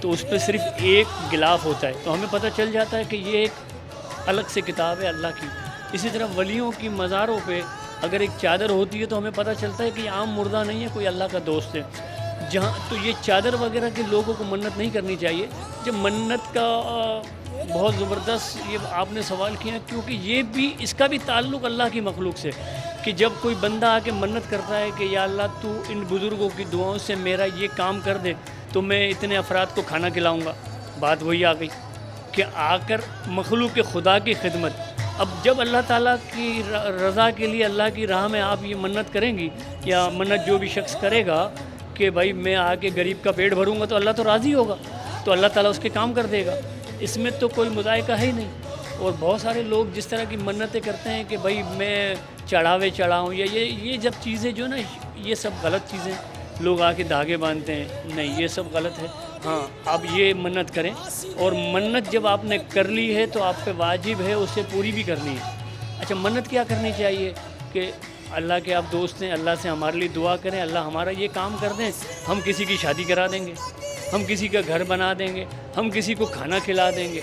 تو اس پہ صرف ایک غلاف ہوتا ہے، تو ہمیں پتہ چل جاتا ہے کہ یہ ایک الگ سے کتاب ہے اللہ کی۔ اسی طرح ولیوں کی مزاروں پہ اگر ایک چادر ہوتی ہے تو ہمیں پتہ چلتا ہے کہ یہ عام مردہ نہیں ہے، کوئی اللہ کا دوست ہے۔ جہاں تو یہ چادر وغیرہ کے لوگوں کو منت نہیں کرنی چاہیے۔ جب منت کا بہت زبردست یہ آپ نے سوال کیا، کیونکہ یہ بھی اس کا بھی تعلق اللہ کی مخلوق سے، کہ جب کوئی بندہ آ کے منت کرتا ہے کہ یا اللہ تو ان بزرگوں کی دعاؤں سے میرا یہ کام کر دے تو میں اتنے افراد کو کھانا کھلاؤں گا، بات وہی آ گئی کہ آ کر مخلوق خدا کی خدمت۔ اب جب اللہ تعالیٰ کی رضا کے لیے اللہ کی راہ میں آپ یہ منت کریں گی، یا منت جو بھی شخص کرے گا کہ بھائی میں آ کے غریب کا پیٹ بھروں گا، تو اللہ تو راضی ہوگا، تو اللہ تعالیٰ اس کے کام کر دے گا، اس میں تو کوئی مذائقہ ہے ہی نہیں۔ اور بہت سارے لوگ جس طرح کی منتیں کرتے ہیں کہ بھائی میں چڑھاوے چڑھاؤں، یا یہ جب چیزیں جو نا یہ سب غلط چیزیں، لوگ آ کے دھاگے باندھتے ہیں، نہیں، یہ سب غلط ہے۔ ہاں، آپ یہ منت کریں، اور منت جب آپ نے کر لی ہے تو آپ پہ واجب ہے اسے پوری بھی کرنی ہے۔ اچھا، منت کیا کرنی چاہیے کہ اللہ کے آپ دوست ہیں، اللہ سے ہمارے لیے دعا کریں، اللہ ہمارا یہ کام کر دیں، ہم کسی کی شادی کرا دیں گے، ہم کسی کا گھر بنا دیں گے، ہم کسی کو کھانا کھلا دیں گے۔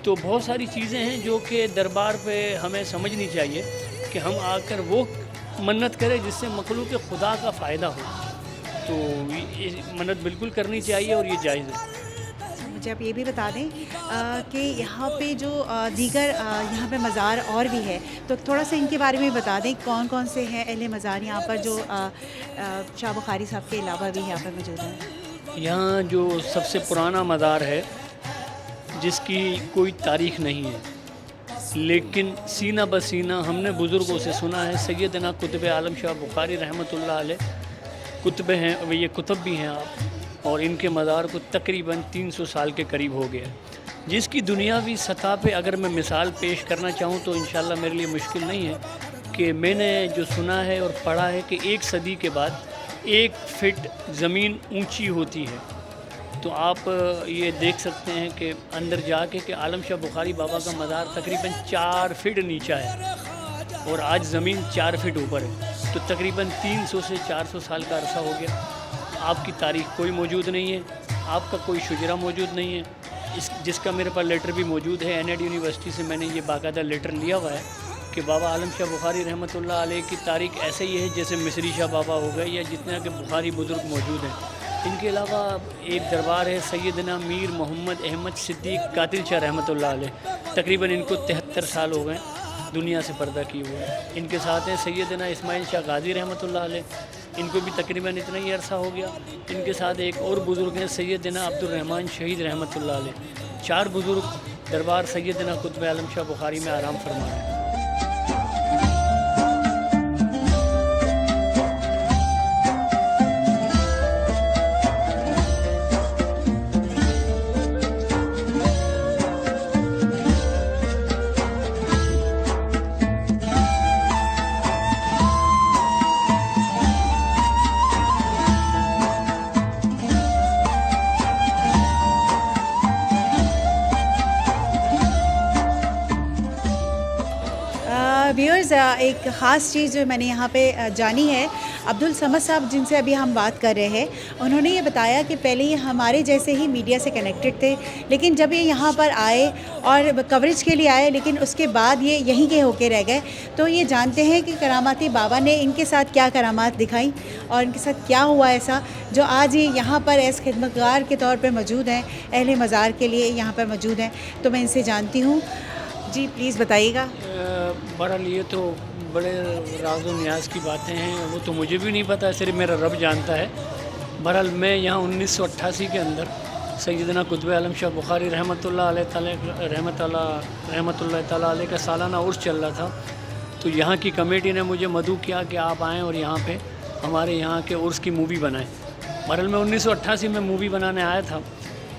تو بہت ساری چیزیں ہیں جو کہ دربار پہ ہمیں سمجھنی چاہیے کہ ہم آ کر وہ منت کریں جس سے مخلوق خدا کا فائدہ ہو، تو یہ منت بالکل کرنی چاہیے اور یہ جائز ہے۔ مجھے آپ یہ بھی بتا دیں کہ یہاں پہ جو دیگر یہاں پہ مزار اور بھی ہے، تو تھوڑا سا ان کے بارے میں بتا دیں کون کون سے ہیں اہل مزار یہاں پر جو شاہ بخاری صاحب کے علاوہ بھی یہاں پر موجود ہیں؟ یہاں جو سب سے پرانا مزار ہے جس کی کوئی تاریخ نہیں ہے، لیکن سینہ بسینہ ہم نے بزرگوں سے سنا ہے، سیدنا قطب عالم شاہ بخاری رحمۃ اللہ علیہ کتب ہیں، یہ کتب بھی ہیں آپ، اور ان کے مزار کو تقریباً 300 سال کے قریب ہو گیا ہے، جس کی دنیاوی سطح پہ اگر میں مثال پیش کرنا چاہوں تو انشاءاللہ میرے لیے مشکل نہیں ہے کہ میں نے جو سنا ہے اور پڑھا ہے کہ 1 صدی کے بعد 1 فٹ زمین اونچی ہوتی ہے۔ تو آپ یہ دیکھ سکتے ہیں کہ اندر جا کے کہ عالم شاہ بخاری بابا کا مزار تقریباً 4 فٹ نیچا ہے، اور آج زمین 4 فٹ اوپر ہے، تو تقریباً 300 سے 400 سال کا عرصہ ہو گیا۔ آپ کی تاریخ کوئی موجود نہیں ہے، آپ کا کوئی شجرہ موجود نہیں ہے، جس کا میرے پاس لیٹر بھی موجود ہے، NID یونیورسٹی سے میں نے یہ باقاعدہ لیٹر لیا ہوا ہے کہ بابا عالم شاہ بخاری رحمۃ اللہ علیہ کی تاریخ ایسے ہی ہے جیسے مصری شاہ بابا ہو گئے یا جتنے کہ بخاری بزرگ موجود ہیں۔ ان کے علاوہ ایک دربار ہے سیدنا میر محمد احمد صدیق قاتل شاہ رحمۃ اللہ علیہ، تقریباً ان کو 73 سال ہو گئے دنیا سے پردہ کیے ہوئے۔ ان کے ساتھ ہیں سیدنا اسماعیل شاہ غازی رحمۃ اللہ علیہ، ان کو بھی تقریباً اتنا ہی عرصہ ہو گیا۔ ان کے ساتھ ایک اور بزرگ ہیں سیدنا عبد الرحمن شہید رحمۃ اللہ علیہ۔ 4 بزرگ دربار سیدنا قطب عالم شاہ بخاری میں آرام فرما ہیں۔ ویورز، ایک خاص چیز جو میں نے یہاں پہ جانی ہے، عبد الصمد صاحب جن سے ابھی ہم بات کر رہے ہیں، انہوں نے یہ بتایا کہ پہلے یہ ہمارے جیسے ہی میڈیا سے کنیکٹڈ تھے، لیکن جب یہ یہاں پر آئے اور کوریج کے لیے آئے، لیکن اس کے بعد یہ یہیں کے ہو کے رہ گئے، تو یہ جانتے ہیں کہ کراماتی بابا نے ان کے ساتھ کیا کرامات دکھائیں اور ان کے ساتھ کیا ہوا ایسا جو آج یہ یہاں پر ایز خدمتگار کے طور پہ موجود ہیں، اہل مزار کے لیے یہاں پر موجود ہیں۔ تو میں ان سے جانتی ہوں، جی پلیز بتائیے گا۔ بہرحال یہ تو بڑے راز و نیاز کی باتیں ہیں، وہ تو مجھے بھی نہیں پتہ، صرف میرا رب جانتا ہے۔ بہرحال میں یہاں 1988 کے اندر سیدنا قطب عالم شاہ بخاری رحمۃ اللہ تعالیٰ علیہ کا سالانہ عرس چل رہا تھا، تو یہاں کی کمیٹی نے مجھے مدعو کیا کہ آپ آئیں اور یہاں پہ ہمارے یہاں کے عرس کی مووی بنائیں۔ بہرحال میں 1988 میں مووی بنانے آیا تھا،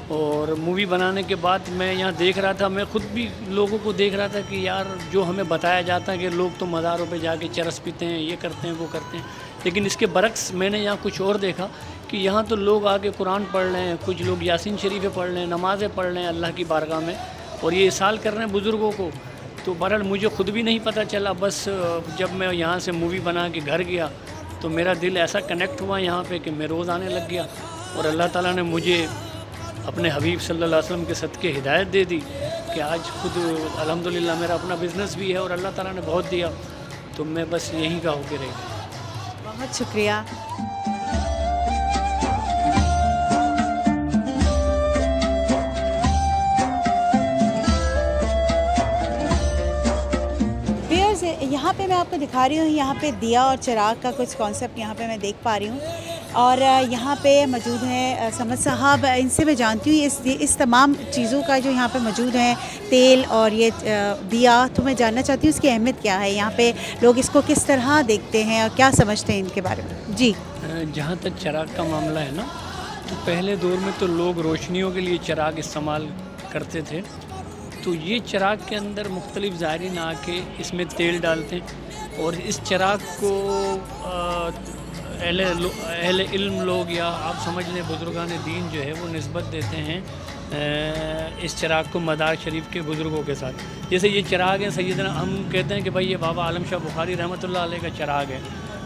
اور مووی بنانے کے بعد میں یہاں دیکھ رہا تھا، میں خود بھی لوگوں کو دیکھ رہا تھا کہ یار جو ہمیں بتایا جاتا ہے کہ لوگ تو مزاروں پہ جا کے چرس پیتے ہیں، یہ کرتے ہیں وہ کرتے ہیں، لیکن اس کے برعکس میں نے یہاں کچھ اور دیکھا کہ یہاں تو لوگ آ کے قرآن پڑھ رہے ہیں، کچھ لوگ یاسین شریفیں پڑھ رہے ہیں، نمازیں پڑھ رہے ہیں اللہ کی بارگاہ میں، اور یہ اصال کر رہے ہیں بزرگوں کو۔ تو بہرحال مجھے خود بھی نہیں پتہ چلا، بس جب میں یہاں سے مووی بنا کے گھر گیا تو میرا دل ایسا کنیکٹ ہوا یہاں پہ کہ میں روز آنے لگ گیا، اور اللہ تعالیٰ نے مجھے اپنے حبیب صلی اللہ علیہ وسلم کے صدقے ہدایت دے دی کہ آج خود الحمدللہ میرا اپنا بزنس بھی ہے اور اللہ تعالیٰ نے بہت دیا، تو میں بس یہیں کا ہو کے رہ گیا۔ بہت شکریہ۔ یہاں پہ میں آپ کو دکھا رہی ہوں، یہاں پہ دیا اور چراغ کا کچھ کانسیپٹ یہاں پہ میں دیکھ پا رہی ہوں، اور یہاں پہ موجود ہیں سمد صاحب، ان سے میں جانتی ہوں اس تمام چیزوں کا جو یہاں پہ موجود ہیں، تیل اور یہ دیا، تو میں جاننا چاہتی ہوں اس کی اہمیت کیا ہے، یہاں پہ لوگ اس کو کس طرح دیکھتے ہیں اور کیا سمجھتے ہیں ان کے بارے میں؟ جی، جہاں تک چراغ کا معاملہ ہے نا، تو پہلے دور میں تو لوگ روشنیوں کے لیے چراغ استعمال کرتے تھے، تو یہ چراغ کے اندر مختلف زائرین آ کے اس میں تیل ڈالتے ہیں، اور اس چراغ کو اہل علم لوگ یا آپ سمجھ لیں بزرگان دین جو ہے وہ نسبت دیتے ہیں اس چراغ کو مدار شریف کے بزرگوں کے ساتھ۔ جیسے یہ چراغ ہیں سیدنا، ہم کہتے ہیں کہ بھائی یہ بابا عالم شاہ بخاری رحمۃ اللہ علیہ کا چراغ ہے،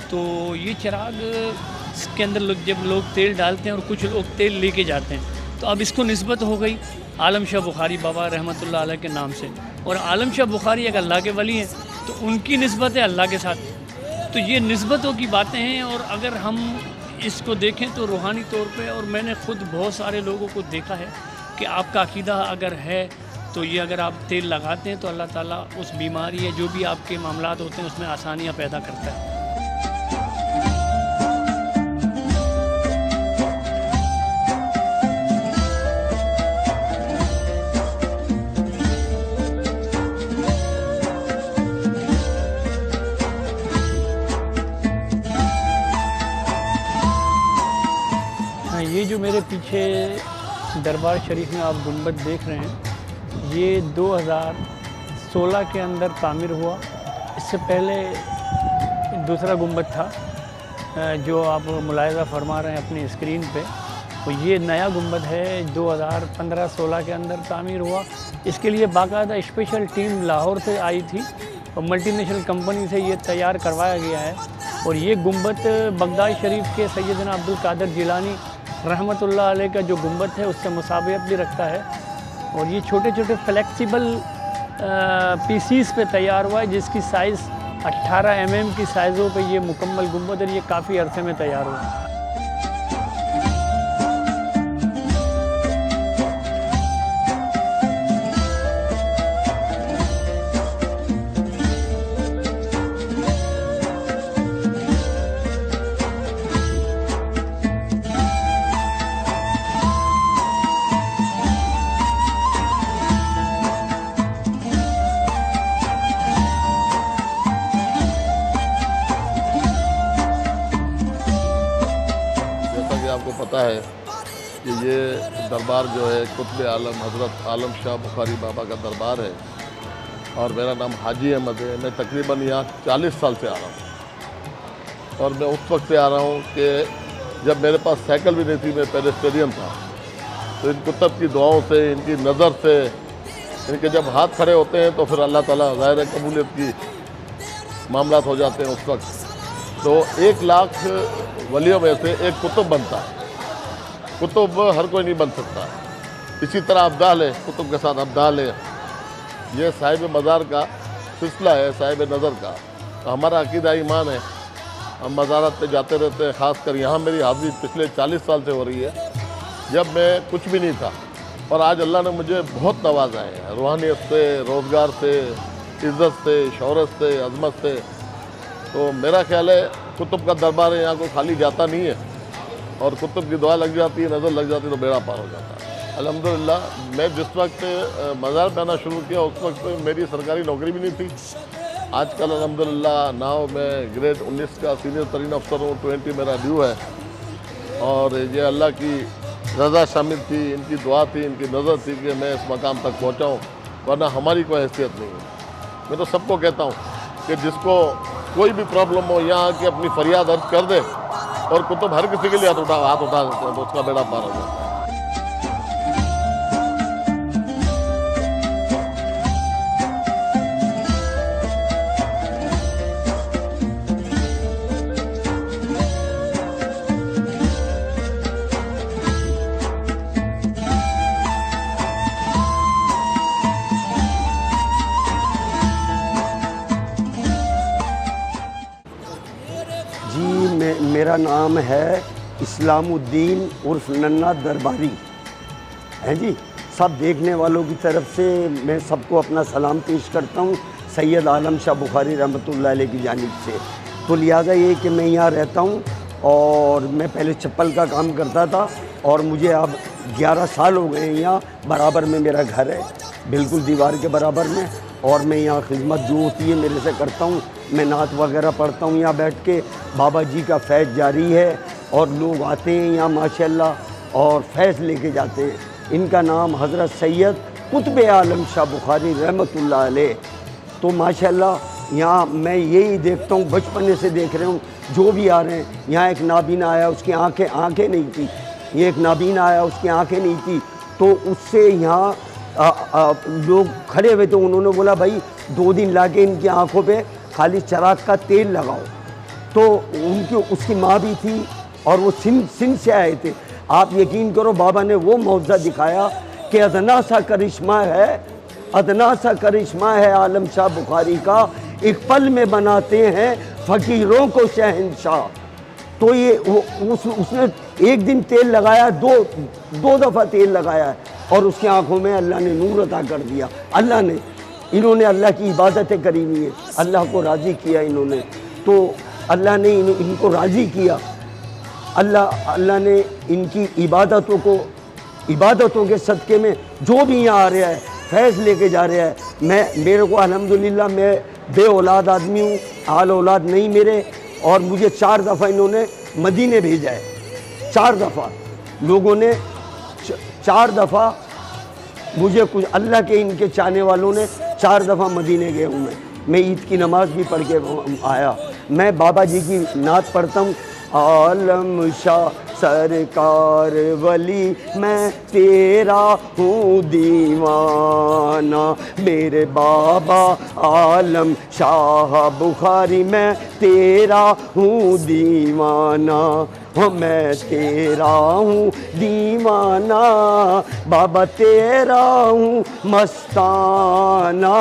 تو یہ چراغ اس کے اندر جب لوگ تیل ڈالتے ہیں اور کچھ لوگ تیل لے کے جاتے ہیں، تو اب اس کو نسبت ہو گئی عالم شاہ بخاری بابا رحمۃ اللہ علیہ کے نام سے، اور عالم شاہ بخاری ایک اللہ کے ولی ہیں، تو ان کی نسبت ہے اللہ کے ساتھ۔ تو یہ نسبتوں کی باتیں ہیں، اور اگر ہم اس کو دیکھیں تو روحانی طور پہ، اور میں نے خود بہت سارے لوگوں کو دیکھا ہے کہ آپ کا عقیدہ اگر ہے تو یہ اگر آپ تیل لگاتے ہیں تو اللہ تعالیٰ اس بیماری یا جو بھی آپ کے معاملات ہوتے ہیں اس میں آسانیاں پیدا کرتا ہے۔ یہ جو میرے پیچھے دربار شریف میں آپ گنبد دیکھ رہے ہیں، یہ 2016 کے اندر تعمیر ہوا۔ اس سے پہلے دوسرا گنبد تھا جو آپ ملاحظہ فرما رہے ہیں اپنی اسکرین پہ، تو یہ نیا گنبد ہے، 2015-16 کے اندر تعمیر ہوا۔ اس کے لیے باقاعدہ اسپیشل ٹیم لاہور سے آئی تھی اور ملٹی نیشنل کمپنی سے یہ تیار کروایا گیا ہے، اور یہ گنبد بغداد شریف کے سیدنا عبد القادر جیلانی رحمۃ اللہ علیہ کا جو گنبد ہے اس سے مصابیت بھی رکھتا ہے، اور یہ چھوٹے چھوٹے فلیکسیبل پیسیز پہ تیار ہوا ہے، جس کی سائز 18 mm کی سائزوں پہ یہ مکمل گنبد ہے، یہ کافی عرصے میں تیار ہوا ہے۔ آپ کو پتہ ہے کہ یہ دربار جو ہے قطب عالم حضرت عالم شاہ بخاری بابا کا دربار ہے، اور میرا نام حاجی احمد ہے۔ میں تقریباً یہاں 40 سال سے آ رہا ہوں، اور میں اس وقت سے آ رہا ہوں کہ جب میرے پاس سائیکل بھی نہیں تھی، میں پیڈسٹرین تھا، تو ان کتب کی دعاؤں سے، ان کی نظر سے، ان کے جب ہاتھ کھڑے ہوتے ہیں تو پھر اللہ تعالیٰ ظاہر قبولیت کی معاملات ہو جاتے ہیں اس وقت۔ تو 1 لاکھ ولیوں میں سے ایک قطب بنتا ہے۔ قطب ہر کوئی نہیں بن سکتا، اسی طرح ابدال ہے، قطب کے ساتھ ابدال ہے۔ یہ صاحب مزار کا سلسلہ ہے، صاحب نظر کا۔ تو ہمارا عقیدہ ایمان ہے، ہم مزارات پہ جاتے رہتے ہیں، خاص کر یہاں میری حاضری پچھلے 40 سال سے ہو رہی ہے، جب میں کچھ بھی نہیں تھا، اور آج اللہ نے مجھے بہت نوازا ہے، روحانیت سے، روزگار سے، عزت سے، شہرت سے، عظمت سے۔ تو میرا خیال ہے قطب کا دربار ہے، یہاں کو خالی جاتا نہیں ہے، اور قطب کی دعا لگ جاتی ہے، نظر لگ جاتی ہے تو بیڑا پار ہو جاتا ہے۔ الحمدللہ میں جس وقت مزار پہ آنا شروع کیا اس وقت میری سرکاری نوکری بھی نہیں تھی۔ آج کل الحمدللہ ناؤ میں گریڈ 19 کا سینئر ترین افسر ہوں، 20 میرا ڈیو ہے، اور یہ اللہ کی رضا شامل تھی، ان کی دعا تھی، ان کی نظر تھی کہ میں اس مقام تک پہنچا ہوں، ورنہ ہماری کوئی حیثیت نہیں ہے۔ میں تو سب کو کہتا ہوں کہ جس کو کوئی بھی پرابلم ہو یہاں آ کے اپنی فریاد عرض کر دے، اور قطب ہر کسی کے لیے ہاتھ اٹھا دیتے ہیں تو اس کا بیڑا پار ہو جاتا ہے۔ جی میرا نام ہے اسلام الدین عرف ننا درباری ہے جی. سب دیکھنے والوں کی طرف سے میں سب کو اپنا سلام پیش کرتا ہوں سید عالم شاہ بخاری رحمۃ اللہ علیہ کی جانب سے. تو لہٰذا یہ کہ میں یہاں رہتا ہوں اور میں پہلے چپل کا کام کرتا تھا اور مجھے اب 11 سال ہو گئے ہیں. یہاں برابر میں میرا گھر ہے, بالکل دیوار کے برابر میں, اور میں یہاں خدمت جو ہوتی ہے میرے سے کرتا ہوں. میں نعت وغیرہ پڑھتا ہوں یہاں بیٹھ کے. بابا جی کا فیض جاری ہے اور لوگ آتے ہیں یہاں ماشاءاللہ اور فیض لے کے جاتے ہیں. ان کا نام حضرت سید قطب عالم شاہ بخاری رحمۃ اللہ علیہ. تو ماشاءاللہ یہاں میں یہی دیکھتا ہوں, بچپنے سے دیکھ رہا ہوں جو بھی آ رہے ہیں. یہاں ایک نابینا آیا, اس کی آنکھیں نہیں تھی. یہ ایک نابینا آیا, اس کی آنکھیں نہیں تھی. تو اس سے یہاں لوگ کھڑے ہوئے تو انہوں نے بولا بھائی 2 دن لا کے ان کی آنکھوں پہ خالی چراغ کا تیل لگاؤ. تو اس کی ماں بھی تھی اور وہ سندھ سے آئے تھے. آپ یقین کرو بابا نے وہ معجزہ دکھایا کہ ادنا سا کرشمہ ہے عالم شاہ بخاری کا, ایک پل میں بناتے ہیں فقیروں کو شہنشاہ. تو یہ اس نے ایک دن تیل لگایا, دو دفعہ تیل لگایا ہے اور اس کی آنکھوں میں اللہ نے نور عطا کر دیا. انہوں نے اللہ کی عبادتیں کری ہوئی ہیں, اللہ کو راضی کیا انہوں نے. تو اللہ نے ان کو راضی کیا. اللہ نے ان کی عبادتوں کے صدقے میں جو بھی یہاں آ رہا ہے فیض لے کے جا رہا ہے. میرے کو الحمدللہ میں بے اولاد آدمی ہوں, آل اولاد نہیں میرے, اور مجھے 4 دفعہ انہوں نے مدینے بھیجا ہے. 4 دفعہ لوگوں نے 4 دفعہ مجھے کچھ اللہ کے ان کے چاہنے والوں نے 4 دفعہ مدینے گئے ہوں. میں عید کی نماز بھی پڑھ کے آیا. میں بابا جی کی نعت پڑھتا ہوں, عالم شاہ سرکار ولی میں تیرا ہوں دیوانہ, میرے بابا عالم شاہ بخاری میں تیرا ہوں دیوانہ, میں تیرا ہوں دیوانہ, بابا تیرا ہوں مستانہ.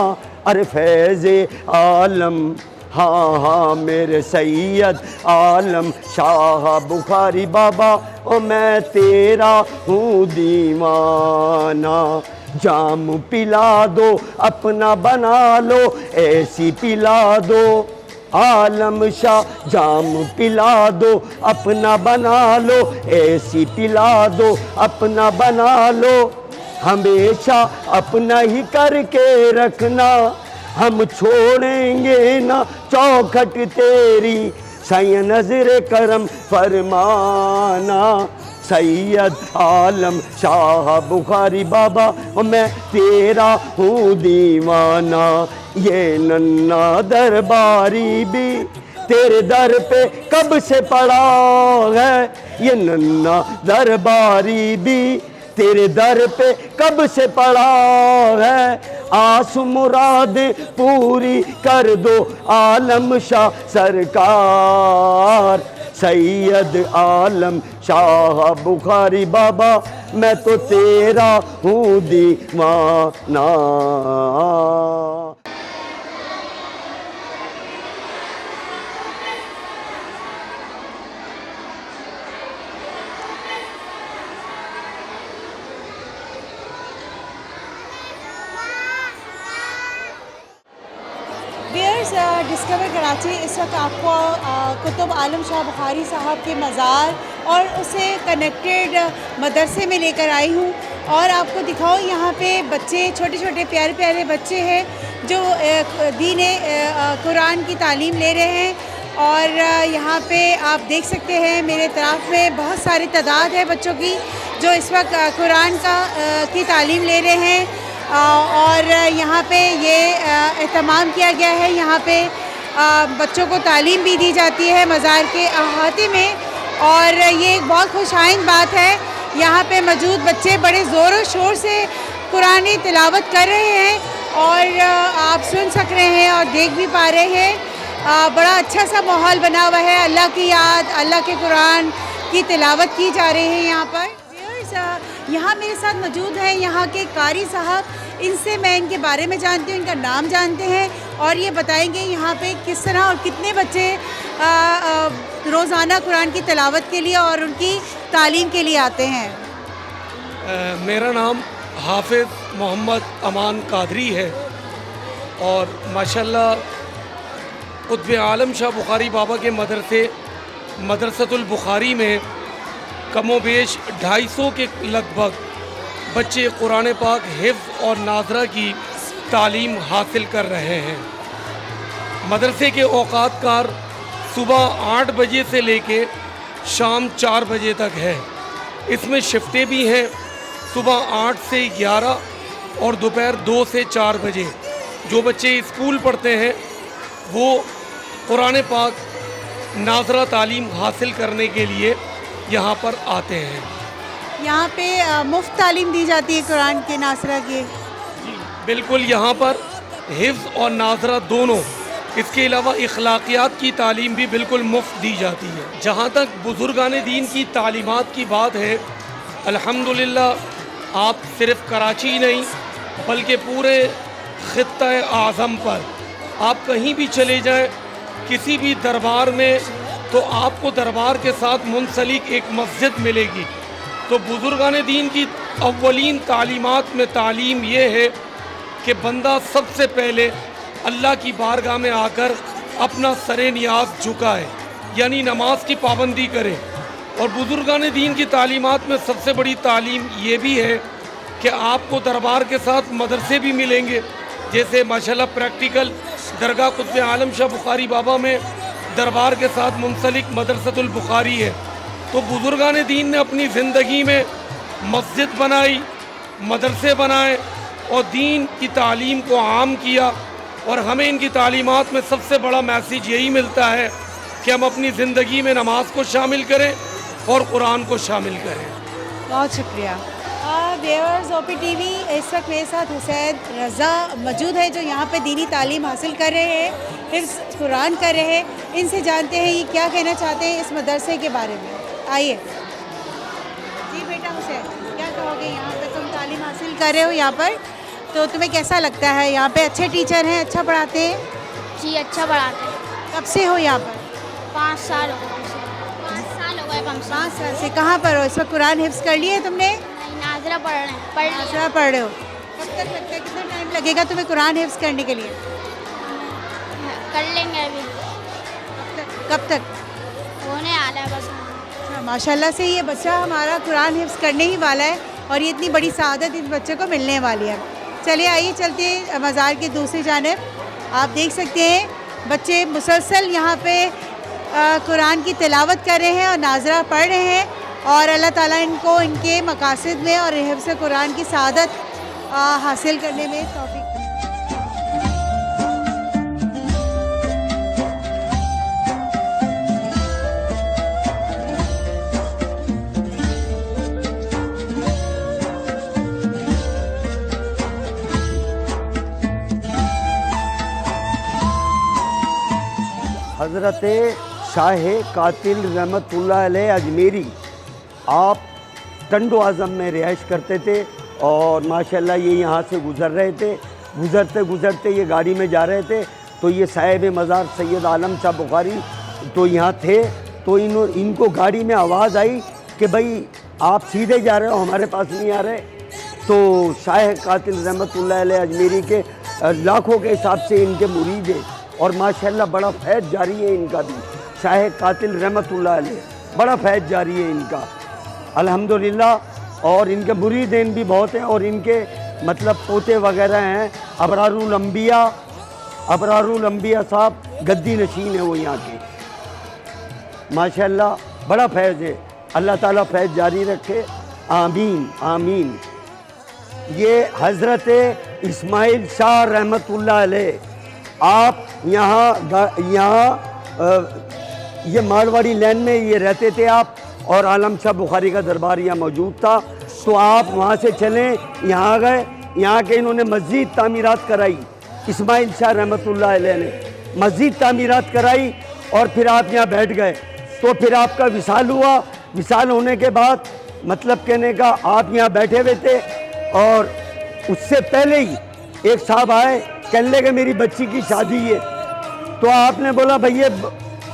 ارے فیض عالم ہاں میرے سید عالم شاہ بخاری بابا, میں تیرا ہوں دیوانہ. جام پلا دو اپنا بنا لو ایسی پلا دو عالم شاہ, جام پلا دو اپنا بنا لو ایسی پلا دو اپنا بنا لو. ہمیشہ اپنا ہی کر کے رکھنا, ہم چھوڑیں گے نہ چوکھٹ تیری, سائیں نظر کرم فرمانا. سید عالم شاہ بخاری بابا میں تیرا ہوں دیوانہ. یہ ننا درباری بھی تیرے در پہ کب سے پڑا ہے, یہ ننا درباری بھی تیرے در پہ کب سے پڑا ہے. آس مراد پوری کر دو عالم شاہ سرکار, سید عالم شاہ بخاری بابا میں تو تیرا ہوں دیوانہ. ڈسکور کراچی اس وقت آپ کو قطب عالم شاہ بخاری صاحب کے مزار اور اسے کنیکٹڈ مدرسے میں لے کر آئی ہوں, اور آپ کو دکھاؤ یہاں پہ بچے, چھوٹے چھوٹے پیارے پیارے بچے ہیں جو دین قرآن کی تعلیم لے رہے ہیں. اور یہاں پہ آپ دیکھ سکتے ہیں میرے طرف میں بہت ساری تعداد ہے بچوں کی جو اس وقت قرآن کی تعلیم لے رہے ہیں. اور یہاں پہ یہ اہتمام کیا گیا ہے, یہاں پہ بچوں کو تعلیم بھی دی جاتی ہے مزار کے احاطے میں, اور یہ ایک بہت خوش آئند بات ہے. یہاں پہ موجود بچے بڑے زور و شور سے قرآن تلاوت کر رہے ہیں اور آپ سن سک رہے ہیں اور دیکھ بھی پا رہے ہیں. بڑا اچھا سا ماحول بنا ہوا ہے, اللہ کی یاد, اللہ کے قرآن کی تلاوت کی جا رہی ہے یہاں پر. یہاں میرے ساتھ موجود ہیں یہاں کے قاری صاحب, ان سے میں ان کے بارے میں جانتی ہوں, ان کا نام جانتے ہیں اور یہ بتائیں گے یہاں پہ کس طرح اور کتنے بچے روزانہ قرآن کی تلاوت کے لیے اور ان کی تعلیم کے لیے آتے ہیں؟ میرا نام حافظ محمد امان قادری ہے اور ماشاءاللہ قطب عالم شاہ بخاری بابا کے مدرسۃ البخاری میں کم و بیش 250 کے لگ بھگ بچے قرآن پاک حفظ اور ناظرہ کی تعلیم حاصل کر رہے ہیں۔ مدرسے کے اوقات کار صبح 8 بجے سے لے کے شام 4 بجے تک ہے۔ اس میں شفٹیں بھی ہیں، صبح 8 سے 11 اور دوپہر 2 سے 4 بجے۔ جو بچے اسکول پڑھتے ہیں وہ قرآن پاک ناظرہ تعلیم حاصل کرنے کے لیے یہاں پر آتے ہیں۔ یہاں پہ مفت تعلیم دی جاتی ہے قرآن کے ناظرہ کی؟ بالکل، یہاں پر حفظ اور ناظرہ دونوں، اس کے علاوہ اخلاقیات کی تعلیم بھی بالکل مفت دی جاتی ہے۔ جہاں تک بزرگان دین کی تعلیمات کی بات ہے، الحمدللہ آپ صرف کراچی نہیں بلکہ پورے خطہ اعظم پر آپ کہیں بھی چلے جائیں، کسی بھی دربار میں، تو آپ کو دربار کے ساتھ منسلک ایک مسجد ملے گی۔ تو بزرگان دین کی اولین تعلیمات میں تعلیم یہ ہے کہ بندہ سب سے پہلے اللہ کی بارگاہ میں آ کر اپنا سر نیاز جھکائے، یعنی نماز کی پابندی کرے۔ اور بزرگان دین کی تعلیمات میں سب سے بڑی تعلیم یہ بھی ہے کہ آپ کو دربار کے ساتھ مدرسے بھی ملیں گے، جیسے ماشاءاللہ پریکٹیکل درگاہ قطب عالم شاہ بخاری بابا میں دربار کے ساتھ منسلک مدرسۃ البخاری ہے۔ تو بزرگان دین نے اپنی زندگی میں مسجد بنائی، مدرسے بنائے اور دین کی تعلیم کو عام کیا، اور ہمیں ان کی تعلیمات میں سب سے بڑا میسیج یہی ملتا ہے کہ ہم اپنی زندگی میں نماز کو شامل کریں اور قرآن کو شامل کریں۔ بہت شکریہ۔ ویورز، او پی ٹی وی، اس وقت میرے ساتھ حسین رضا موجود ہے جو یہاں پہ دینی تعلیم حاصل کر رہے ہیں، حفظ قرآن کر رہے ہیں۔ ان سے جانتے ہیں یہ کیا کہنا چاہتے ہیں اس مدرسے کے بارے میں۔ آئیے جی بیٹا حسین، کیا کہو گے؟ یہاں پہ تم تعلیم حاصل کر رہے ہو یہاں پر، تو تمہیں کیسا لگتا ہے؟ یہاں پہ اچھے ٹیچر ہیں، اچھا پڑھاتے ہیں؟ جی اچھا پڑھاتے ہیں۔ کب سے ہو یہاں پر؟ 5 سال ہو گئے، 5 سال ہو گئے کم سے 5 سال سے۔ کہاں پر ہو اس وقت؟ قرآن حفظ کر لیے تم نے؟ کم ناظرہ پڑھ رہے ہیں، ناظرہ پڑھ رہے ہو۔ کب تک لگتا ہے، کتنا ٹائم لگے گا تمہیں قرآن حفظ کرنے کے لیے؟ کر لیں گے ابھی، کب تک؟ ہونے والا ہے بس۔ اچھا، ماشاءاللہ سے یہ بچہ ہمارا قرآن حفظ کرنے ہی والا ہے، اور یہ اتنی بڑی سعادت اس بچے کو ملنے والی ہے۔ چلیے آئیے چلتے ہیں مزار کی دوسری جانب۔ آپ دیکھ سکتے ہیں بچے مسلسل یہاں پہ قرآن کی تلاوت کر رہے ہیں اور ناظرہ پڑھ رہے ہیں، اور اللہ تعالیٰ ان کو ان کے مقاصد میں اور حفظ قرآن کی سعادت حاصل کرنے میں توفیق۔ حضرت شاہ قاتل رحمۃ اللہ علیہ اجمیری آپ ٹنڈو اعظم میں رہائش کرتے تھے، اور ماشاءاللہ یہ یہاں سے گزر رہے تھے۔ گزرتے یہ گاڑی میں جا رہے تھے تو یہ صاحب مزار سید عالم شاہ بخاری تو یہاں تھے، تو ان کو گاڑی میں آواز آئی کہ بھائی آپ سیدھے جا رہے ہو، ہمارے پاس نہیں آ رہے۔ تو شاہ قاتل رحمۃ اللہ علیہ اجمیری کے لاکھوں کے حساب سے ان کے مرید ہیں، اور ماشاءاللہ بڑا فیض جاری ہے ان کا بھی۔ شاہ قاتل رحمۃ اللہ علیہ بڑا فیض جاری ہے ان کا الحمدللہ، اور ان کے مریدین بھی بہت ہیں، اور ان کے مطلب پوتے وغیرہ ہیں۔ ابرار الانبیاء صاحب گدی نشین ہیں وہ یہاں کے، ماشاءاللہ بڑا فیض ہے۔ اللہ تعالیٰ فیض جاری رکھے، آمین آمین۔ یہ حضرت اسماعیل شاہ رحمۃ اللہ علیہ، آپ یہاں یہ مارواڑی لین میں یہ رہتے تھے آپ، اور عالم شاہ بخاری کا دربار یہاں موجود تھا، تو آپ وہاں سے چلیں یہاں گئے، یہاں کے انہوں نے مسجد تعمیرات کرائی، اسماعیل شاہ رحمۃ اللہ علیہ نے مسجد تعمیرات کرائی، اور پھر آپ یہاں بیٹھ گئے۔ تو پھر آپ کا وصال ہوا، وصال ہونے کے بعد مطلب کہنے کا آپ یہاں بیٹھے ہوئے تھے، اور اس سے پہلے ہی ایک صاحب آئے، کہنے لگے میری بچی کی شادی ہے۔ تو آپ نے بولا بھئی یہ